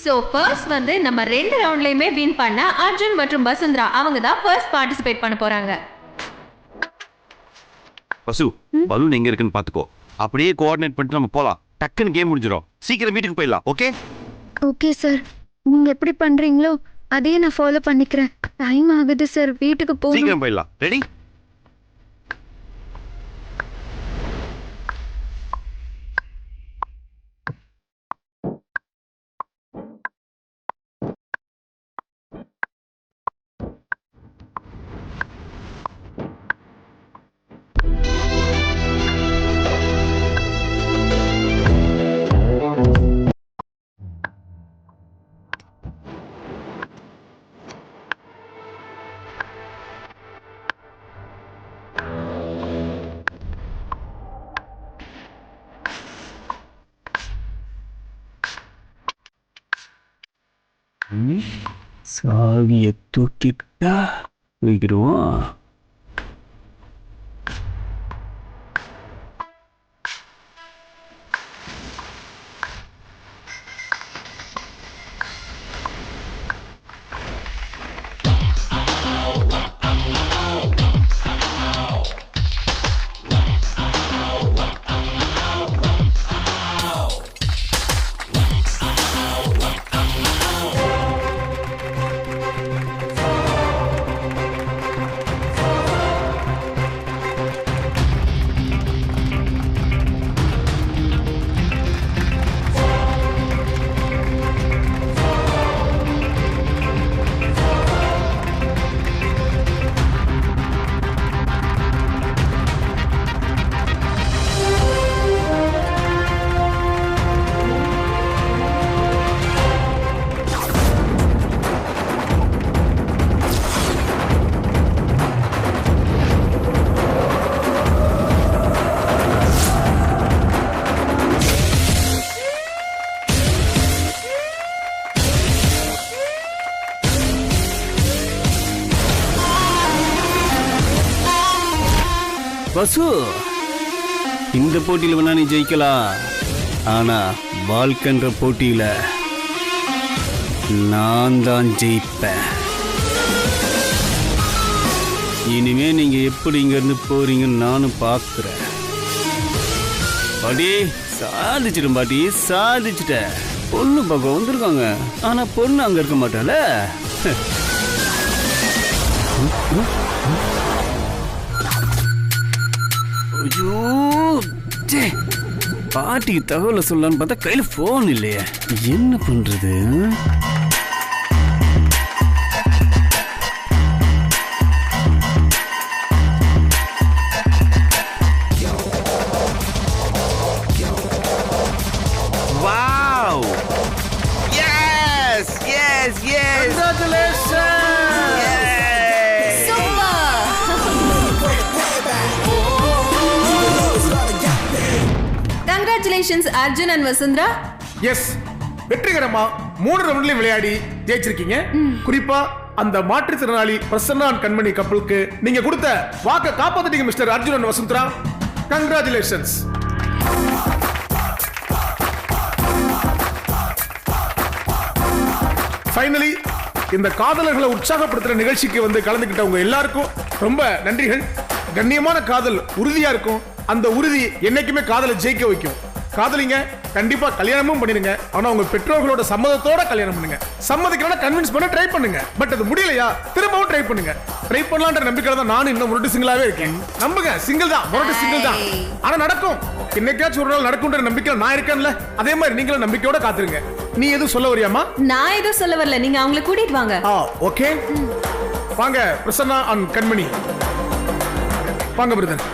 So first வந்து நம்ம 2 ரவுண்ட்லையுமே win பண்ண அர்ஜுன் மற்றும் வசுந்தரா அவங்க தான் ஃபர்ஸ்ட் பார்ட்டிசிபேட் பண்ண போறாங்க. வசு பலூன் எங்க இருக்குன்னு பாத்துக்கோ. அப்படியே கோஆர்டினேட் பண்ணிட்டு நம்ம போலாம். டக்குன்னு கேம் முடிஞ்சிடும். சீக்கிரம் வீட்டுக்கு போயிடலாம். ஓகே ஓகே சார், நீங்க எப்படி பண்றீங்களோ அதே நான் ஃபாலோ பண்ணிக்கிறேன். டைம் ஆகுது சார், வீட்டுக்கு போகணும். சீக்கிரம் போயிடலாம். ரெடி? சாவியை தூக்கிட்டா வைக்கிடுவோம். வசு, இந்த போட்டியில் வேணா நீ ஜெயிக்கலாம். ஆனா வாழ்க்கைன்ற போட்டியில நான் தான் ஜெயிப்பேன். இனிமே நீங்க எப்படி இங்க இருந்து போறீங்கன்னு நானும் பாக்குறேன். பாட்டி சாதிச்சிடும், பாட்டி சாதிச்சிட்டேன். பொண்ணு பார்க்க வந்திருக்காங்க, ஆனா பொண்ணு அங்க இருக்க மாட்டாள. ஐயோ, பாட்டிக்கு தகவலை சொல்லலான்னு பார்த்தா கையில போன் இல்லையே, என்ன பண்றது? Wow! Yes yes yes! Congratulations! Congratulations Arjun and Vasundhara. Yes, வெற்றிகரமா 3 ரவுண்ட்ல விளையாடி ஜெயிச்சிருக்கீங்க. குறிப்பா அந்த மாற்றுத்திறனாளி பிரசன்னா அண்ட் கண்மணி கப்பலுக்கு நீங்க கொடுத்த வாக்க காப்பாத்திட்டீங்க mister Arjun and Vasundhara. Congratulations. Finally இந்த காதலர்களை உற்சாகப்படுத்துற நிகழ்ச்சிக்கு வந்து கலந்துக்கிட்டவங்க எல்லாருக்கும் ரொம்ப நன்றிகள். கண்ணியமான காதல் உறுதியா இருக்கும். அந்த உறுதி என்னைக்குமே காதலை ஜெயிக்க வைக்கும். காதலிங்க, கண்டிப்பா கல்யாணமும் பண்ணிடுங்க. ஆனா உங்க பெற்றோர்களோட சம்மதத்தோட கல்யாணம் பண்ணுங்க. சம்மதிக்கலாம் கன்வின்ஸ் பண்ண ட்ரை பண்ணுங்க. பட் அது முடியலையா திரும்பவும் ட்ரை பண்ணுங்க. ட்ரை பண்ணலான்ற நம்பிக்கையில தான் நானும் இன்னும் முரட்டு சிங்கிளாவே இருக்கேன். நம்புங்க, சிங்கிள் தான், முரட்டு சிங்கிள் தான். ஆனா நடக்கும். என்னைக்காச்சும் ஒரு நாள் நடக்கும்ன்ற நம்பிக்கையில நான் இருக்கேன்ல, அதே மாதிரி நீங்களும் நம்பிக்கையோட காத்துருங்க. நீ எதுவும் சொல்ல வரியாமா? நான் எதுவும் சொல்ல வரல, நீங்க அவங்களை கூட்டிட்டு வாங்க. ஓகே, வாங்க பிரசன்னா அண்ட் கண்மணி, வாங்க பிரதர்.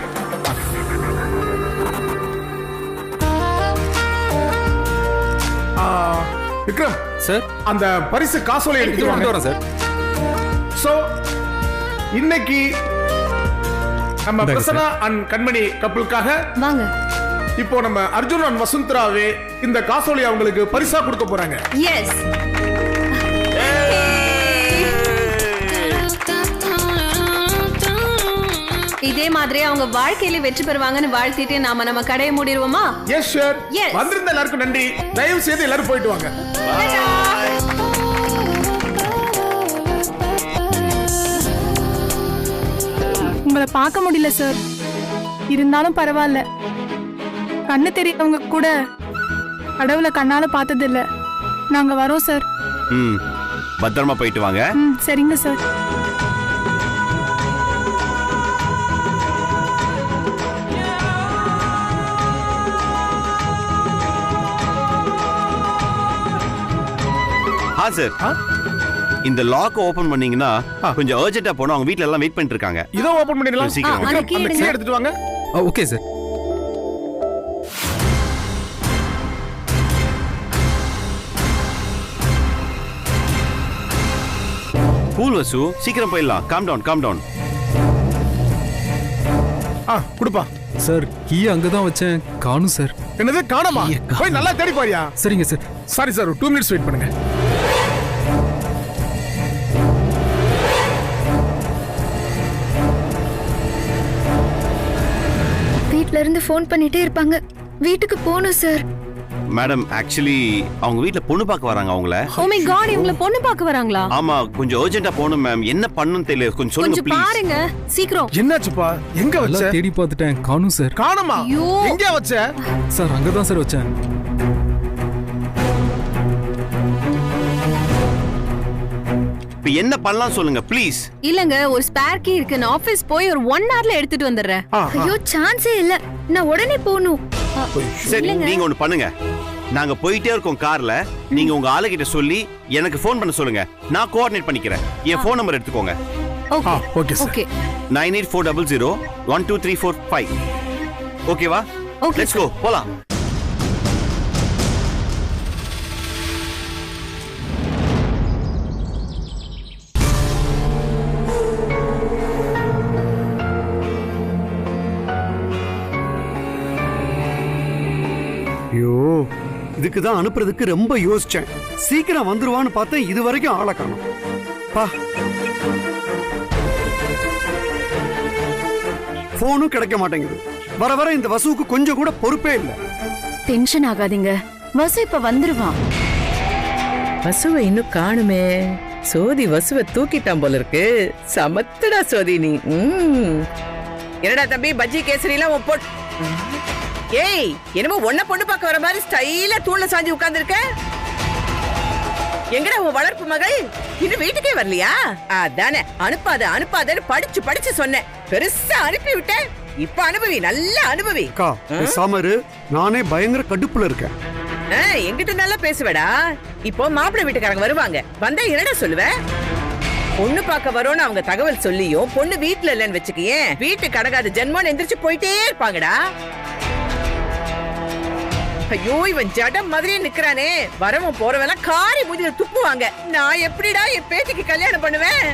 விக்ரம் சார், அந்த பரிசு காசோலை எடுத்துட்டு வாங்க சார். சோ இன்னைக்கு நம்ம பிரசன்னா அண்ட் கண்மணி கப்பலுக்காக வாங்க. இப்போ நம்ம அர்ஜுன் அண்ட் வசுந்தராவே இந்த காசோலை அவங்களுக்கு பரிசா கொடுக்க போறாங்க. எஸ், இதே மாதிரி அவங்க வாழ்க்கையில வெற்றி பெறுவாங்கன்னு வாழ்த்திட்டு நாம நம்ம கடையை மூடிடுவோமா? Yes sure. Yes. வந்திருந்த எல்லாருக்கும் நன்றி. தயவு செய்து எல்லாரும் போயிட்டு வாங்க. பார்க்க முடியல சார். இருந்தாலும் பரவாயில்ல. கண்ணு தெரியவங்க கூட கடவுளை கண்ணால பார்த்தது இல்ல. நாங்க வரோம் சார். ம் பத்திரமா போயிட்டு வாங்க. சரிங்க சார். சார் இந்த லாக் ஓபன் பண்ணீங்கன்னா கொஞ்சம் அர்ஜென்ட்டா போணும். அவங்க வீட்ல எல்லாம் வெயிட் பண்ணிட்டு இருக்காங்க. இதோ ஓபன் பண்ணிடலாம். சீக்கிரம் அந்த key அந்த key எடுத்துட்டு வாங்க. Okay sir. கூல் வசு, சீக்கிரம் போயிடலாம். Calm down. குடுப்பா. சார் கீ அங்கதான் வச்சேன், காணும் சார். என்னது காணோமா? போய் நல்லா தேடி பாரியா. சரிங்க sir. Sorry sir, 2 minutes wait பண்ணுங்க. வீட்ல இருந்து ஃபோன் பண்ணிட்டே இருப்பாங்க. வீட்டுக்கு போகணும் சார். மேடம் ஆக்சுவலி அவங்க வீட்ல பொண்ணு பார்க்க வராங்க அவங்கள. ஓ மை காட், இவங்கள பொண்ணு பார்க்க வராங்களா? ஆமா, கொஞ்சம் அர்ஜென்ட்டா போணும் மேம். என்ன பண்ணனும் தெரியல, கொஞ்சம் சொல்லுங்க கொஞ்சம் ப்ளீஸ். பாருங்க சீக்கிரம். என்னாச்சுப்பா? எங்க வச்ச? எல்லாம் தேடி பார்த்துட்டேன், காணும் சார். காணோமா? ஐயோ. எங்க வச்ச? சார் அங்கதான் சார் வச்சேன். இப்போ என்ன பண்ணலாம் சொல்லுங்க ப்ளீஸ். இல்லங்க, ஒரு ஸ்பேர் கீ இருக்கு. நான் ஆபீஸ் போய் ஒரு 1 hourல எடுத்துட்டு வந்துடுறேன். ஐயோ சான்ஸே இல்ல. நான் உடனே போகணும். சரி நீங்க ஒன்னு பண்ணுங்க. நாங்க போயிட்டே இருக்கோம் கார்ல. நீங்க உங்க ஆளுகிட்ட சொல்லி எனக்கு ஃபோன் பண்ண சொல்லுங்க. நான் கோஆர்டினேட் பண்ணிக்கிறேன். என் ஃபோன் நம்பர் எடுத்துக்கோங்க. Okay sir. ஓகே 9840012345. ஓகேவா? Okay, லெட்ஸ் கோ, போலாம். ஐயோ, இதுக்கு தான் அனுப்புறதுக்கு ரொம்ப யோசிச்சேன். சீக்கிரம் வந்துருவான்னு பார்த்தேன், இது வரைக்கும் ஆளை காணோம். பா, போனும் கிடைக்க மாட்டேங்குது. வர வர இந்த வசுவுக்கு கொஞ்சம் கூட பொறுப்பே இல்லை. டென்ஷன் ஆகாதீங்க, வசு இப்ப வந்துருவான். வசுவை இன்னும் காணுமே. சோதி வசுவை தூக்கிட்டான் போல இருக்கு. சமத்துடா சோதி நீ. என்னடா தம்பி, பஜ்ஜி கேசரிலாம் உன் போட். ஏய், என்னமோ ஒன்ன பொண்ணு பார்க்க வர மாதிரி ஸ்டைலா தூள்ல சாஞ்சி உட்கார்ந்து இருக்க. எங்கடா உன் வளர்ப்பு மகள்? இன்னும் வீட்டுக்கே வரலையா? அதானே, அனுப்பாதன்னு படிச்சு சொன்னேன். பெருசா அனுப்பி விட்டேன். இப்ப அனுபவி, நல்ல அனுபவி. அக்கா, பேசாம இரு. நானே பயங்கர கடுப்புல இருக்கேன். எங்கிட்ட நல்லா பேசுவேடா. இப்போ மாப்பிள்ளை வீட்டுக்காரங்க வருவாங்க. வந்தா என்னடா சொல்லுவ? பொண்ணு பார்க்க வரோன்னு அவங்க தகவல் சொல்லியும் பொண்ணு வீட்டுல இல்லன்னு வச்சுக்கியே, வீட்டுக்கு அடங்காத ஜென்மோன்னு எந்திரிச்சு போயிட்டே இருப்பாங்கடா. ஐயோ, இவன் ஜடம் மாதிரியே நிக்கிறானே. வரவன் போறவெல்லாம் காரி மூஞ்சில துப்புவாங்க. நான் எப்படிடா என் பேத்திக்கு கல்யாணம் பண்ணுவேன்?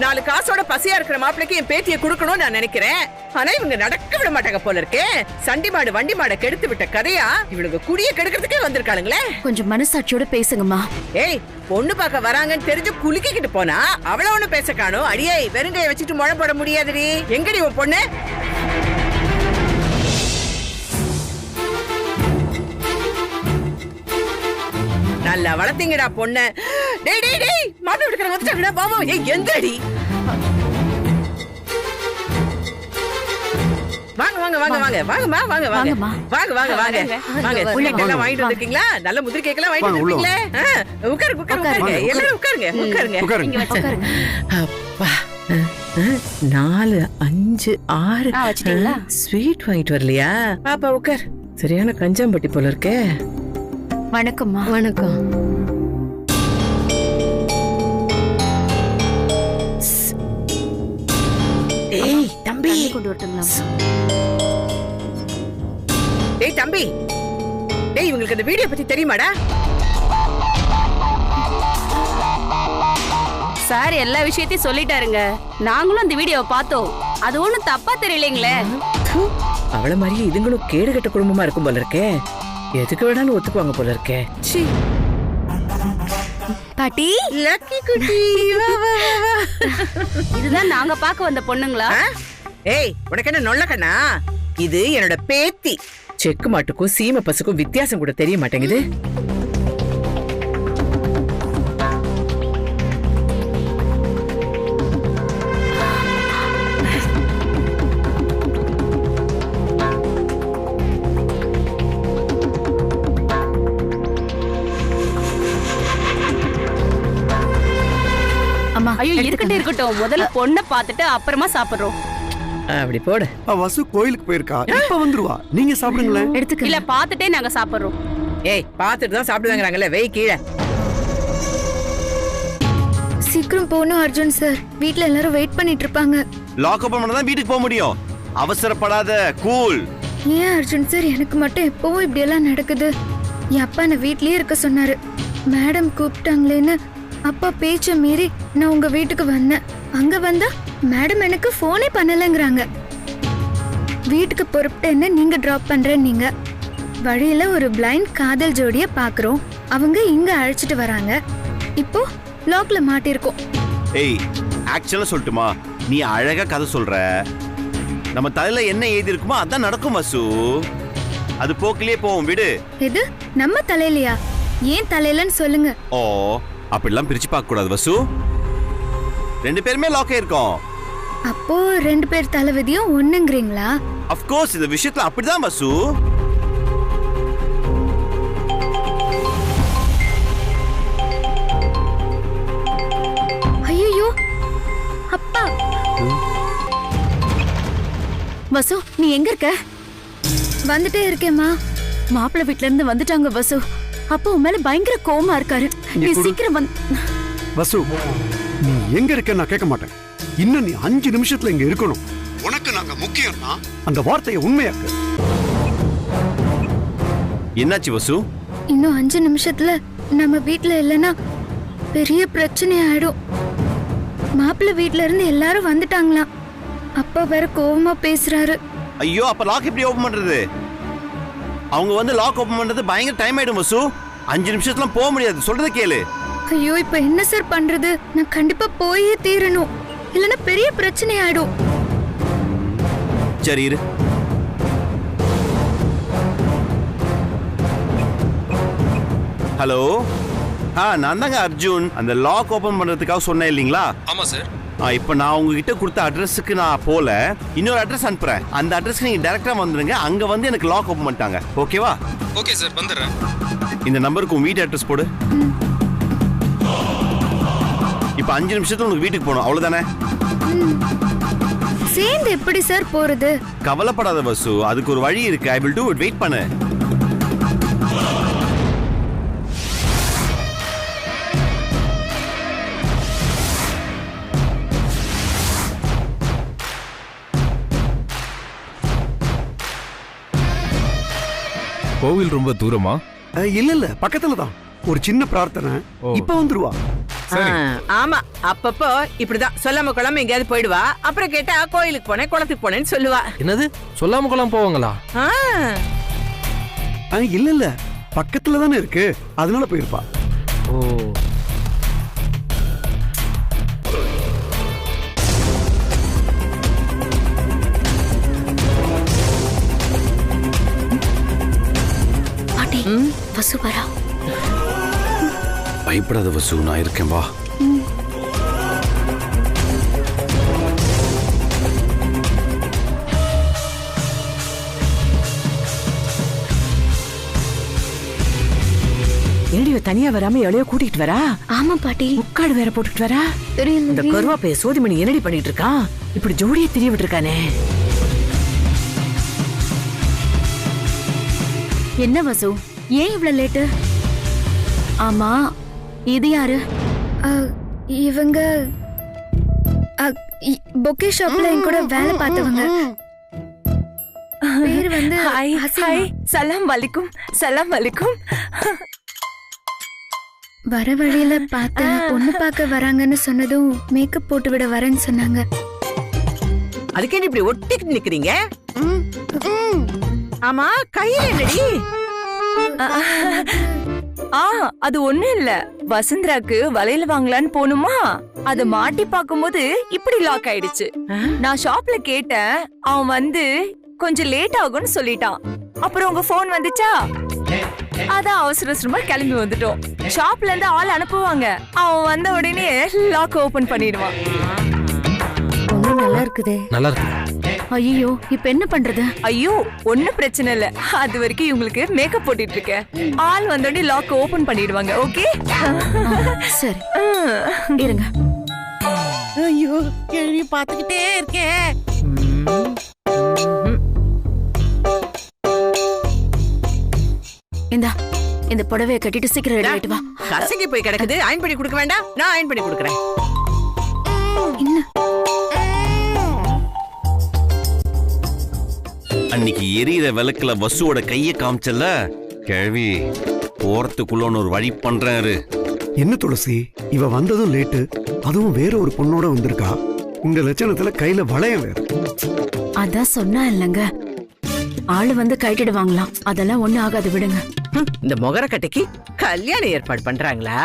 4 காசோட பசியா இருக்கிற மாப்பிளைக்கு என் பேத்தியை கொடுக்கணும்னு நான் நினைக்கிறேன். ஆனா இவங்க நடக்க விட மாட்டாங்க போல இருக்கே. சண்டி மாடு வண்டி மாட கெடுத்து விட்ட கதையா இவளுக்கு குடிய கெடுக்கிறதுக்கே வந்திருக்காளுங்களே. கொஞ்சம் மனசாட்சியோட பேசுங்கம்மா. ஏய், பொண்ணு பார்க்க வராங்கன்னு தெரிஞ்சு குலுக்கிக்கிட்டு போனா அவள ஒண்ணு பேச காணும். அடியே, வெறுங்கைய வச்சுட்டு முழ போட முடியாதுடி. எங்கடி உன் பொண்ணு? நல்லா வளர்த்தீங்கடா பொண்ணு. டேய் டேய் டேய், மாப்பிள்ளை வீட்டுக்காரங்க வந்துட்டாங்கடா. வா வா. ஏய், எங்கடி? வாங்க வாங்க வாங்க வாங்க வாங்கம்மா, வாங்க வாங்க வாங்க வாங்க வாங்க வாங்க. ஸ்வீட் எல்லாம் வாங்கிட்டு வந்திருக்கீங்களா? நல்ல முந்திரி கேக் எல்லாம் வாங்கிட்டு வந்திருக்கீங்களே. உட்காருங்க உட்காருங்க, எல்லாரும் உட்காருங்க உட்காருங்க. அப்பா, 4 5 6 ஸ்வீட் வாங்கிட்டு வரலையா? பாப்பா உட்கார். சரியான கஞ்சாம்பட்டி போல இருக்கே. வணக்கம்மா. வணக்கம். ஏய் தம்பி, கொண்டு வரட்டுங்களா? ஏய் தம்பி, டேய் இவங்களுக்கு இந்த வீடியோ பத்தி தெரியுமாடா? சார் எல்லா விஷயத்தையும் சொல்லிட்டாருங்க. நாங்களும் அந்த வீடியோவை பார்த்தோம். அது ஒண்ணும் தப்பா தெரியலங்களே. அவள மாதிரியே இதுங்களும் கேடு கட்ட குடும்பமா இருக்கும் போல இருக்கே. எதுக்கு வேணாலும் ஒத்துக்குவாங்க போல இருக்கே. பாட்டி, லக்கி குட்டி, வா வா வா. இதுதான் நாங்க பார்க்க வந்த பொண்ணுங்களா? ஏய், உனக்கு என்ன நொல்ல கண்ணா? இது என்னோட பேத்தி. செக்கு மாட்டுக்கும் சீம பசுக்கும் வித்தியாசம் கூட தெரிய மாட்டேங்குது. அம்மா ஐயோ இருக்கட்டும் இருக்கட்டும், முதல்ல பொண்ணை பார்த்துட்டு அப்புறமா சாப்பிடுறோம். அப்படி போடு. வசு கோயிலுக்கு போயிருக்கா, இப்ப வந்துருவா. நீங்க சாப்பிடுங்களேன். எடுத்துக்க. இல்ல பார்த்துட்டே நாங்க சாப்பிடுறோம். ஏய் பாத்துட்டு தான் சாப்பிடுவாங்கறாங்கல்ல, வெய் கீழே. சீக்கிரம் போகணும் அர்ஜுன் சார், வீட்ல எல்லாரும் வெயிட் பண்ணிட்டு இருப்பாங்க. லாக் ஓபன் பண்ணா தான் வீட்டுக்கு போக முடியும். அவசரப்படாத, கூல். ஏன் அர்ஜுன் சார் எனக்கு மட்டும் எப்பவும் இப்படி எல்லாம் நடக்குது? என் அப்பா என்ன வீட்லயே இருக்க சொன்னாரு. மேடம் கூப்பிட்டாங்களேன்னு அப்பா பேச்ச மீறி நான் உங்க வீட்டுக்கு வந்தேன். அங்க வந்தா மேடம் எனக்கு போனே பண்ணலங்கிறாங்க. வீட்டுக்கு பொறுப்பிட்டு நீங்க டிராப் பண்றேன். நீங்க வழியில ஒரு பிளைண்ட் காதல் ஜோடிய பாக்குறோம். அவங்க இங்க அழைச்சிட்டு வராங்க. இப்போ லாக்ல மாட்டிருக்கோம். ஏய், ஆக்சுவலா சொல்லட்டுமா, நீ அழகா கதை சொல்ற. நம்ம தலையில என்ன எழுதி இருக்குமோ அதான் நடக்கும் வசு. அது போக்கிலே போவோம், விடு. எது நம்ம தலையிலயா? ஏன் தலையிலன்னு சொல்லுங்க. ஓ, அப்படிலாம் பிரிச்சு பார்க்க கூடாது வசு. 2 பேருமே லாக் ஆயிருக்கோம். அப்போ 2 பேர் தலைவிதியும் ஒண்ணுங்கிறீங்களா? ஆஃப் கோர்ஸ், இந்த விஷயத்துல அப்படிதான் வசு. ஐயோ அப்பா. வசு நீ எங்க இருக்க? வந்துட்டே இருக்கேம்மா. மாப்பிள்ளை வீட்ல இருந்து வந்துட்டாங்க வசு. அப்பா உன் மேல பயங்கர கோவமா இருக்காரு. நீ சீக்கிரம் வசு, நீ எங்க இருக்க நான் கேட்க மாட்டேன். இன்னும் நீ 5 நிமிஷத்துல இங்க இருக்கணும். உனக்கு நாங்க முக்கியம்னா அந்த வார்த்தையை உண்மையாக்கு. என்னாச்சு வசு? இன்னும் 5 நிமிஷத்துல நம்ம வீட்ல இல்லனா பெரிய பிரச்சனை ஆயிடும். மாப்பிள்ளை வீட்ல இருந்து எல்லாரும் வந்துட்டாங்களாம். அப்பா வேற கோவமா பேசுறாரு. ஐயோ, அப்ப லாக் எப்படி ஓபன் பண்றது? அவங்க வந்து லாக் ஓபன் பண்றது பயங்கர டைம் ஆயிடும் வசு. 5 நிமிஷத்துல போக முடியாது, சொல்றத கேளு. ஐயோ, இப்ப என்ன சார் பண்றது? நான் கண்டிப்பா போயே தீரணும், இல்லனா பெரிய பிரச்சனை ஆயிடும். சரி இரு. ஹலோ, நான் தாங்க அர்ஜுன். அந்த லாக் ஓபன் பண்றதுக்காக சொன்னேன் இல்லீங்களா? ஆமா சார். இப்போ நான் உங்ககிட்ட கொடுத்த அட்ரஸுக்கு நான் போல, இன்னொரு அட்ரஸ் அனுப்புறேன். அந்த அட்ரஸ்க்கு நீங்க டைரக்டா வந்துருங்க. அங்க வந்து எனக்கு லாக் ஓபன் பண்ணிட்டாங்க. ஓகேவா? ஓகே சார், வந்துடுறேன். இந்த நம்பருக்கு உங்க வீட்டு அட்ரஸ் போடு. இப்போ 5 நிமிஷத்துல உங்களுக்கு வீட்டுக்கு போகணும், அவ்வளவுதானே? சேர்ந்து எப்படி சார் போறது? கவலைப்படாத வசு, அதுக்கு ஒரு வழி இருக்கு. I will do it. Wait பண்ணு. கோவில் ரொம்ப தூரமா? இல்ல பக்கத்துல தான். ஒரு சின்ன பிரார்த்தனை. இப்ப வந்துருவா. ஆமா, அப்பப்போ இப்படிதான் சொல்லாம கொள்ளாம எங்கேயாவது போயிடுவா. அப்புறம் கேட்டா கோயிலுக்கு போனேன், குளத்துக்கு போனேன்னு சொல்லுவா. என்னது சொல்லாம கொள்ளாம போவாங்களா? இல்ல பக்கத்துல தானே இருக்கு, அதனால போயிருப்பா. ஓ, வசு வரா. பயப்படாத வசு, நான் இருக்கேன், வா. என்னடி தனியா வராம எவ்வளோ கூட்டிட்டு வரா? ஆமா பாட்டி. முக்காடு வேற போட்டுட்டு வரா. தெரியல. இந்த கருவாப்பைய சோதிமணி என்னடி பண்ணிட்டு இருக்கான்? இப்படி ஜோடியை தெரிய விட்டுருக்கானே. என்ன வசு, ஏன் இவ்வளவு லேட்டு? ஆமா, இது யாரு? இவங்க பொக்கே ஷாப்ல என் கூட வேலை பார்த்தவங்க. பேர் வந்து ஹாய். சலாம் வலைக்கும். சலாம் வலைக்கும். வர வழியில பார்த்தேன். பொண்ணு பார்க்க வராங்கன்னு சொன்னதும் மேக்கப் போட்டு விட வரேன்னு சொன்னாங்க. அதுக்கே இப்படி ஒட்டிக்கிட்டு நிக்கிறீங்க? ஆமா, கையில என்னடி? அது ஒண்ணு இல்ல. வசுந்தராக்கு வளையல் வாங்கலான்னு போனுமா, அத மாட்டி பாக்கும்போது இப்படி லாக் ஆயிடுச்சு. நான் ஷாப்ல கேட்டேன், அவன் வந்து கொஞ்சம் லேட் ஆகும்னு சொல்லிட்டான். அப்புறம் உங்க போன் வந்துச்சா, அதான் அவசர அவசரமா கிளம்பி வந்துட்டோம். ஷாப்ல இருந்து ஆள் அனுப்புவாங்க, அவன் வந்த உடனே லாக் ஓபன் பண்ணிடுவான். நல்லா இருக்குதே. நல்லா இருக்கு. ஐயோ, இப்ப என்ன பண்றது? ஐயோ, ஒண்ணும் பிரச்சனை இல்ல. அது வரைக்கும் இவங்களுக்கு மேக்கப் போட்டுட்டு இருக்கேன். ஆள் வந்தோடனே லாக் ஓபன் பண்ணிடுவாங்க. ஓகே, சரி இருங்க. கேள்வி பார்த்துக்கிட்டே இருக்கேன். இந்த புடவைய கட்டிட்டு சீக்கிரம் ரெடி ஆயிட்டு வா. கசங்கி போய் கிடக்குது. அயன் பண்ணி கொடுக்க வேண்டாம், நான் அயன் பண்ணி கொடுக்குறேன். அன்னைக்கு எரியிற விளக்குல வசுவோட கைய காமிச்சல கிழவி, போறதுக்குள்ள ஒரு வழி பண்றாரு. என்ன துளசி, இவ வந்ததும் லேட்டு, அதுவும் வேற ஒரு பொண்ணோட வந்திருக்கா. இந்த லட்சணத்துல கையில வளையம் வேற. அதான் சொன்னா இல்லங்க, ஆளு வந்து கைட்டிடுவாங்களாம். அதெல்லாம் ஒண்ணு ஆகாது, விடுங்க. இந்த மொகரக்கட்டைக்கு கல்யாண ஏற்பாடு பண்றாங்களா?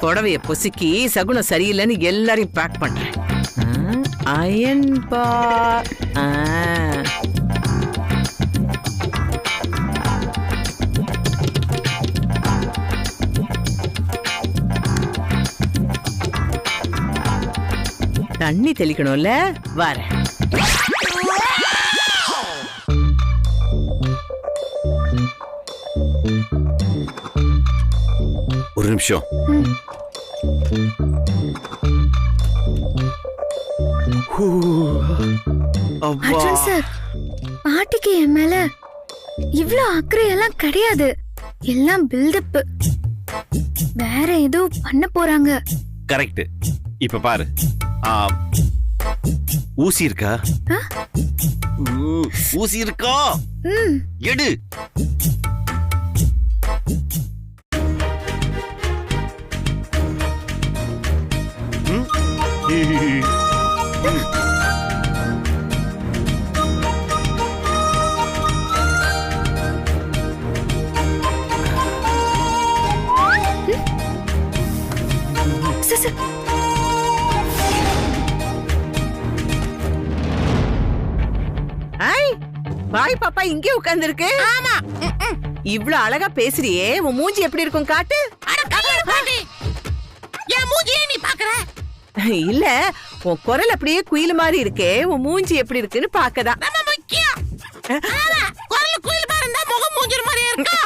புடவைய பொசுக்கி சகுனம் சரியில்லைன்னு எல்லாரையும் பேக் பண்றேன். அயன் பா தண்ணி தெளிக்கணும்ல, வரேன். ஒரு நிமிஷம். அர்ஜுன் சார், பாட்டிக்கு என் மேல இவ்ளோ அக்கறை எல்லாம் கிடையாது. எல்லாம் பில்டப். வேற ஏதோ பண்ண போறாங்க. கரெக்ட். இப்ப பாரு, ஊசி இருக்கா? ஊசி இருக்கா? எடு. பாய் பாப்பா இங்கே உட்கார்ந்து இருக்கு. ஆமா, இவ்ளோ அழகா பேசுறியே, உன் மூஞ்சி எப்படி இருக்கும் காட்டு. என் மூஞ்சியே நீ பாக்குற? இல்ல, உன் குரல் அப்படியே குயில் மாதிரி இருக்கே, உன் மூஞ்சி எப்படி இருக்குன்னு பாக்கதான். நம்ம முக்கியம். குரல் குயில் மாதிரி இருந்தா முகம் மூஞ்சிற மாதிரியே இருக்கா?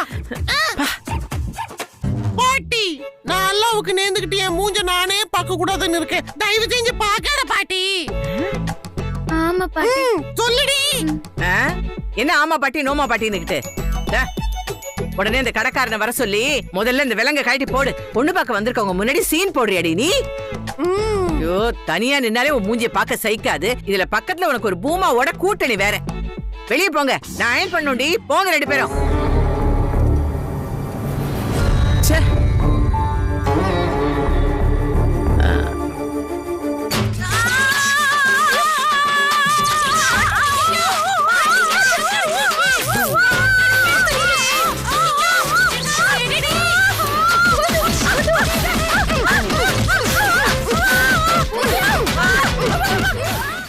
பாட்டி, நான் அல்லாவுக்கு நேர்ந்துகிட்டு என் மூஞ்ச நானே பார்க்க கூடாதுன்னு இருக்கேன். தயவு செஞ்சு பாக்காத பாட்டி. ஆமா பாட்டி. சொல்லுடி. என்ன ஆமா பாட்டி நோமா பாட்டின்னுகிட்டு? உடனே இந்த கடைக்காரனை வர சொல்லி முதல்ல இந்த விலங்க கட்டி போடு. பொண்ணு பார்க்க வந்திருக்கவங்க முன்னாடி சீன் போடுறியாடி நீ? ஐயோ, தனியா நின்னாலே உன் மூஞ்சிய பார்க்க சகிக்காது. இதுல பக்கத்துல உனக்கு ஒரு பூமாவோட கூட்டணி வேற. வெளியே போங்க, நான் அயன் பண்ணுண்டி. போங்க ரெண்டு பேரும்.